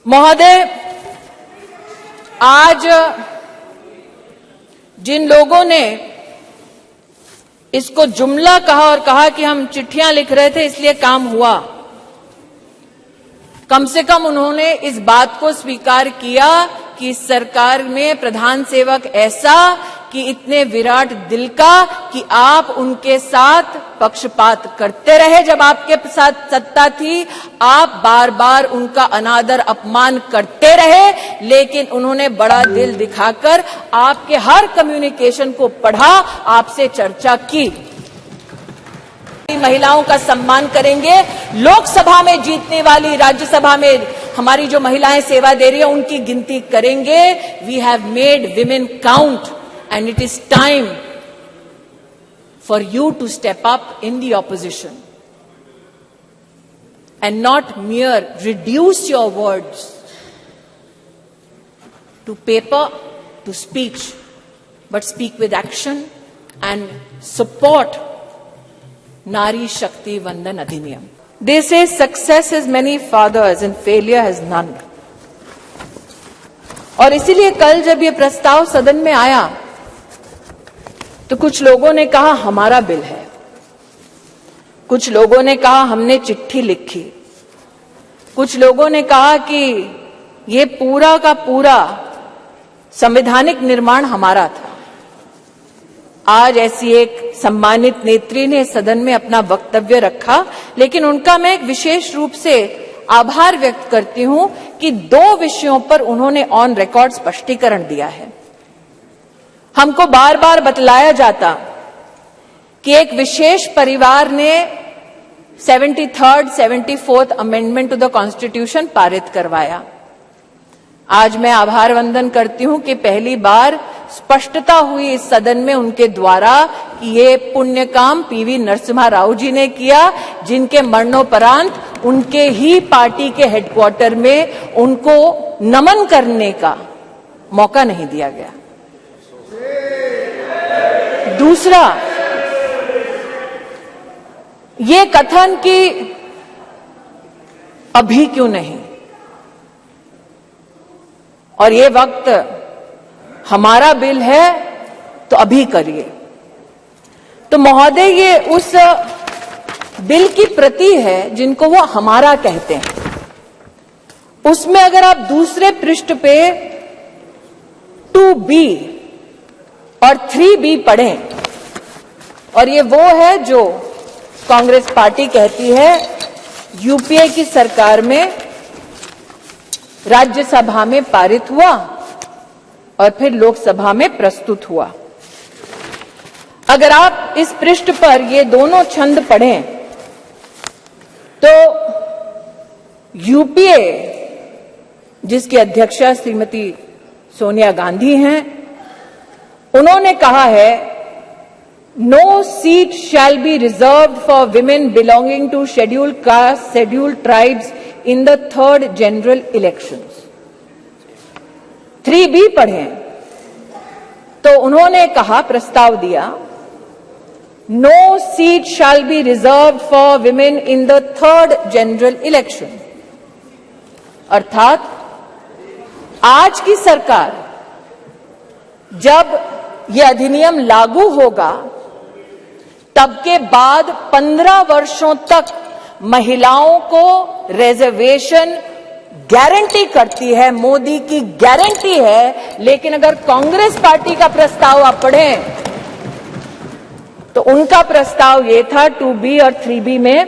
महोदय, आज जिन लोगों ने इसको जुमला कहा और कहा कि हम चिट्ठियां लिख रहे थे इसलिए काम हुआ, कम से कम उन्होंने इस बात को स्वीकार किया कि सरकार में प्रधान सेवक ऐसा कि इतने विराट दिल का कि आप उनके साथ पक्षपात करते रहे। जब आपके साथ सत्ता थी आप बार बार उनका अनादर अपमान करते रहे, लेकिन उन्होंने बड़ा दिल दिखाकर आपके हर कम्युनिकेशन को पढ़ा, आपसे चर्चा की। महिलाओं का सम्मान करेंगे। लोकसभा में जीतने वाली, राज्यसभा में हमारी जो महिलाएं सेवा दे रही है उनकी गिनती करेंगे। We have made women count and it is time for you to step up in the opposition and not mere reduce your words to paper, to speech, but speak with action and support Nari Shakti Vandan Adhiniyam. They say success has many fathers and failure has none. और इसीलिए कल जब ये प्रस्ताव सदन में आया तो कुछ लोगों ने कहा हमारा बिल है, कुछ लोगों ने कहा हमने चिट्ठी लिखी, कुछ लोगों ने कहा कि ये पूरा का पूरा संवैधानिक निर्माण हमारा था। आज ऐसी एक सम्मानित नेत्री ने सदन में अपना वक्तव्य रखा, लेकिन उनका मैं एक विशेष रूप से आभार व्यक्त करती हूं कि 2 विषयों पर उन्होंने ऑन रिकॉर्ड स्पष्टीकरण दिया है। हमको बार बार बतलाया जाता कि एक विशेष परिवार ने 73rd, 74th amendment to the constitution पारित करवाया। आज मैं आभार वंदन करती हूं कि पहली बार स्पष्टता हुई इस सदन में उनके द्वारा कि ये पुण्य काम पीवी नरसिम्हा राव जी ने किया, जिनके मरणोपरांत उनके ही पार्टी के हेडक्वार्टर में उनको नमन करने का मौका नहीं दिया गया। दूसरा, ये कथन कि अभी क्यों नहीं और ये वक्त हमारा बिल है तो अभी करिए। तो महोदय, ये उस बिल की प्रति है जिनको वो हमारा कहते हैं। उसमें अगर आप दूसरे पृष्ठ पे 2B और 3B पढ़ें, और ये वो है जो कांग्रेस पार्टी कहती है यूपीए की सरकार में राज्यसभा में पारित हुआ और फिर लोकसभा में प्रस्तुत हुआ। अगर आप इस पृष्ठ पर ये दोनों छंद पढ़ें तो यूपीए, जिसकी अध्यक्षा श्रीमती सोनिया गांधी हैं, उन्होंने कहा है no seat shall be reserved for women belonging to scheduled caste, scheduled tribes in the 3rd general elections. 3B पढ़ें तो उन्होंने कहा, प्रस्ताव दिया, no seat shall be reserved for women in the 3rd general election. अर्थात आज की सरकार जब यह अधिनियम लागू होगा तब के बाद 15 वर्षों तक महिलाओं को रिजर्वेशन गारंटी करती है, मोदी की गारंटी है। लेकिन अगर कांग्रेस पार्टी का प्रस्ताव आप पढ़ें तो उनका प्रस्ताव ये था 2B और 3B में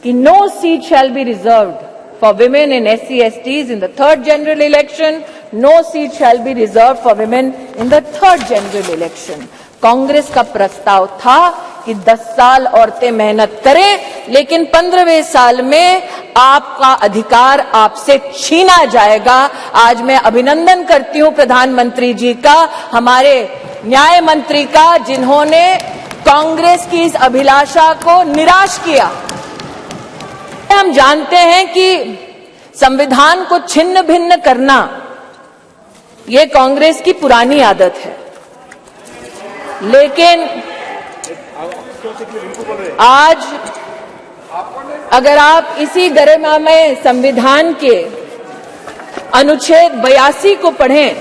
कि no seat shall be reserved for women in SC/STs in the 3rd general election, no seat shall be reserved for women in the 3rd general election. Congress का प्रस्ताव था कि 10 साल औरतें मेहनत करें, लेकिन 15वें साल में आपका अधिकार आपसे छीना जाएगा। आज मैं अभिनंदन करती हूं प्रधानमंत्री जी का, हमारे न्याय मंत्री का, जिन्होंने कांग्रेस की इस अभिलाषा को निराश किया। हम जानते हैं कि संविधान को छिन्न भिन्न करना ये कांग्रेस की पुरानी आदत है, लेकिन आज अगर आप इसी गरिमा में संविधान के अनुच्छेद 82 को पढ़ें,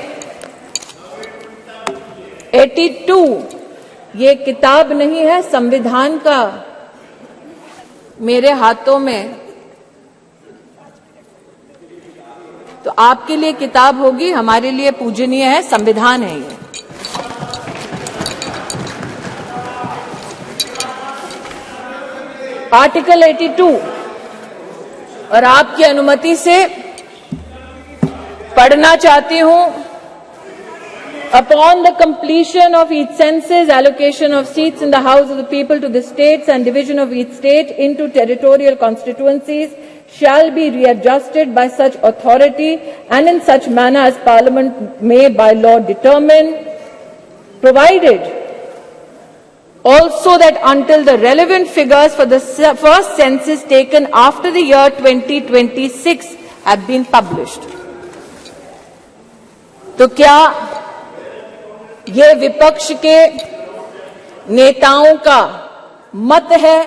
82 ये किताब नहीं है, संविधान का मेरे हाथों में, तो आपके लिए किताब होगी, हमारे लिए पूजनीय है, संविधान है ये। आर्टिकल 82 और आपकी अनुमति से पढ़ना चाहती हूं। Upon the completion of each census, allocation of seats in the House of the People to the states and division of each state into territorial constituencies shall be readjusted by such authority and in such manner as Parliament may by law determine, provided also that until the relevant figures for the first census taken after the year 2026 have been published. तो क्या ये विपक्ष के नेताओं का मत है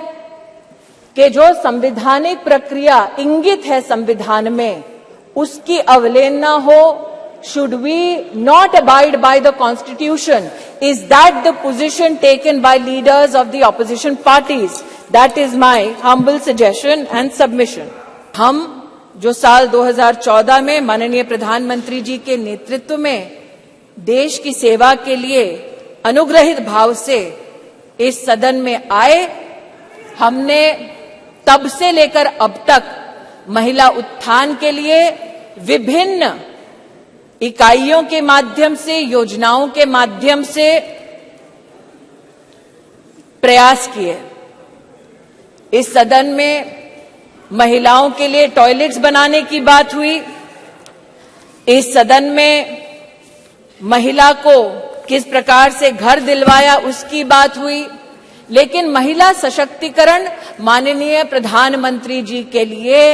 कि जो संवैधानिक प्रक्रिया इंगित है संविधान में, उसकी अवहेलना हो? Should we not abide by the Constitution? Is that the position taken by leaders of the opposition parties? That is my humble suggestion and submission. हम जो साल 2014 में माननीय प्रधानमंत्री जी के नेतृत्व में देश की सेवा के लिए अनुग्रहित भाव से इस सदन में आए, हमने तब से लेकर अब तक महिला उत्थान के लिए विभिन्न इकाइयों के माध्यम से, योजनाओं के माध्यम से प्रयास किए। इस सदन में महिलाओं के लिए टॉयलेट्स बनाने की बात हुई, इस सदन में महिला को किस प्रकार से घर दिलवाया उसकी बात हुई, लेकिन महिला सशक्तिकरण माननीय प्रधानमंत्री जी के लिए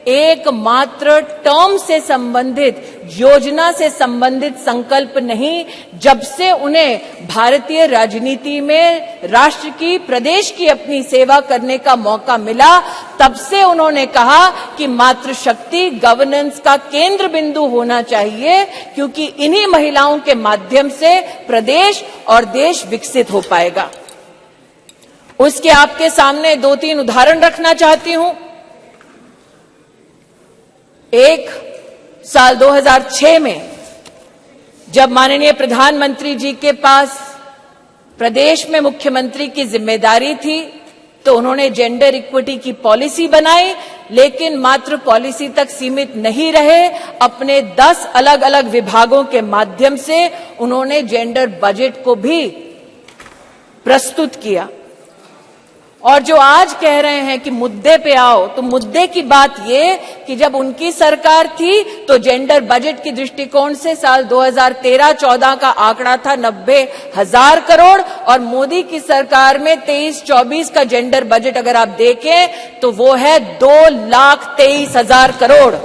एकमात्र टर्म से संबंधित, योजना से संबंधित संकल्प नहीं। जब से उन्हें भारतीय राजनीति में राष्ट्र की, प्रदेश की अपनी सेवा करने का मौका मिला, तब से उन्होंने कहा कि मातृशक्ति गवर्नेंस का केंद्र बिंदु होना चाहिए, क्योंकि इन्हीं महिलाओं के माध्यम से प्रदेश और देश विकसित हो पाएगा। उसके आपके सामने 2-3 उदाहरण रखना चाहती हूं। एक, साल 2006 में जब माननीय प्रधानमंत्री जी के पास प्रदेश में मुख्यमंत्री की जिम्मेदारी थी, तो उन्होंने जेंडर इक्विटी की पॉलिसी बनाई, लेकिन मात्र पॉलिसी तक सीमित नहीं रहे। अपने 10 अलग अलग विभागों के माध्यम से उन्होंने जेंडर बजट को भी प्रस्तुत किया। और जो आज कह रहे हैं कि मुद्दे पे आओ, तो मुद्दे की बात ये कि जब उनकी सरकार थी तो जेंडर बजट की दृष्टिकोण से साल 2013-14 का आंकड़ा था 90,000 करोड़, और मोदी की सरकार में 23-24 का जेंडर बजट अगर आप देखें तो वो है 2,23,000 करोड़।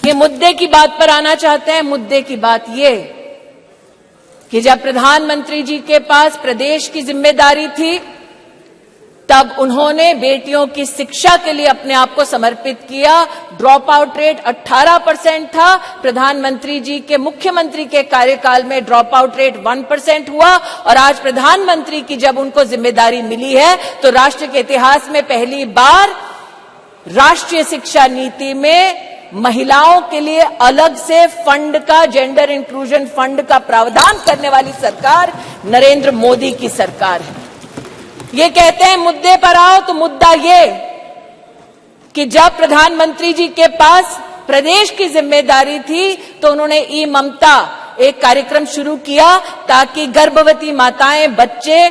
ये मुद्दे की बात पर आना चाहते हैं। मुद्दे की बात ये कि जब प्रधानमंत्री जी के पास प्रदेश की जिम्मेदारी थी, तब उन्होंने बेटियों की शिक्षा के लिए अपने आप को समर्पित किया। ड्रॉप आउट रेट 18% था। प्रधानमंत्री जी के, मुख्यमंत्री के कार्यकाल में ड्रॉप आउट रेट 1% हुआ, और आज प्रधानमंत्री की जब उनको जिम्मेदारी मिली है, तो राष्ट्र के इतिहास में पहली बार राष्ट्रीय शिक्षा नीति में महिलाओं के लिए अलग से फंड का, जेंडर इंक्लूजन फंड का प्रावधान करने वाली सरकार नरेंद्र मोदी की सरकार है। ये कहते हैं मुद्दे पर आओ, तो मुद्दा ये कि जब प्रधानमंत्री जी के पास प्रदेश की जिम्मेदारी थी, तो उन्होंने ई ममता एक कार्यक्रम शुरू किया, ताकि गर्भवती माताएं, बच्चे,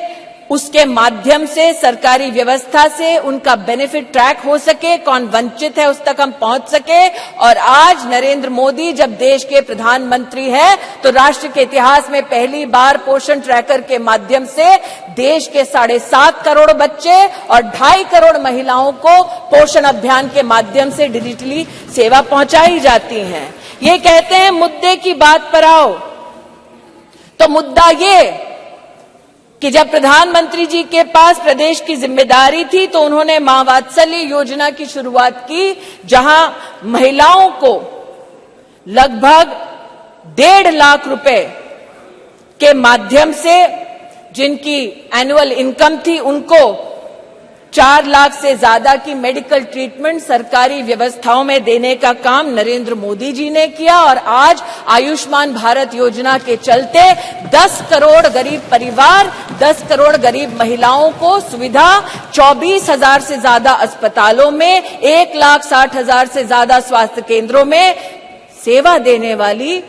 उसके माध्यम से सरकारी व्यवस्था से उनका बेनिफिट ट्रैक हो सके, कौन वंचित है उस तक हम पहुंच सके। और आज नरेंद्र मोदी जब देश के प्रधानमंत्री हैं, तो राष्ट्र के इतिहास में पहली बार पोषण ट्रैकर के माध्यम से देश के 7.5 करोड़ बच्चे और 2.5 करोड़ महिलाओं को पोषण अभियान के माध्यम से डिजिटली सेवा पहुंचाई जाती है। ये कहते हैं मुद्दे की बात पर आओ, तो मुद्दा ये कि जब प्रधानमंत्री जी के पास प्रदेश की जिम्मेदारी थी तो उन्होंने मां वात्सल्य योजना की शुरुआत की, जहां महिलाओं को लगभग 1.5 लाख रुपए के माध्यम से, जिनकी एनुअल इनकम थी, उनको 4 लाख से ज्यादा की मेडिकल ट्रीटमेंट सरकारी व्यवस्थाओं में देने का काम नरेंद्र मोदी जी ने किया। और आज आयुष्मान भारत योजना के चलते 10 करोड़ गरीब परिवार, 10 करोड़ गरीब महिलाओं को सुविधा, 24,000 से ज्यादा अस्पतालों में, 1,60,000 से ज्यादा स्वास्थ्य केंद्रों में सेवा देने वाली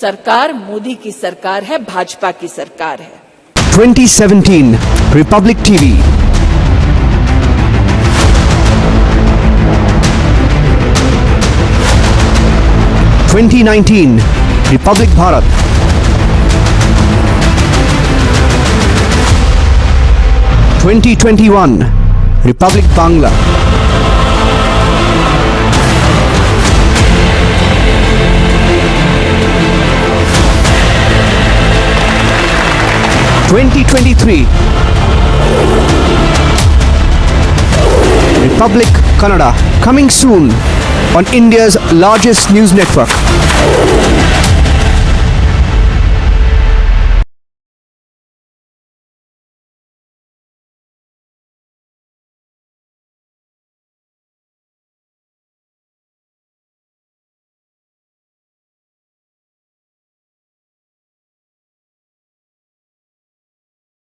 सरकार मोदी की सरकार है, भाजपा की सरकार है। 2017 Republic TV. (2019) Republic Bharat. 2021 Republic Bangla. 2023 Republic Kannada, coming soon on India's largest news network.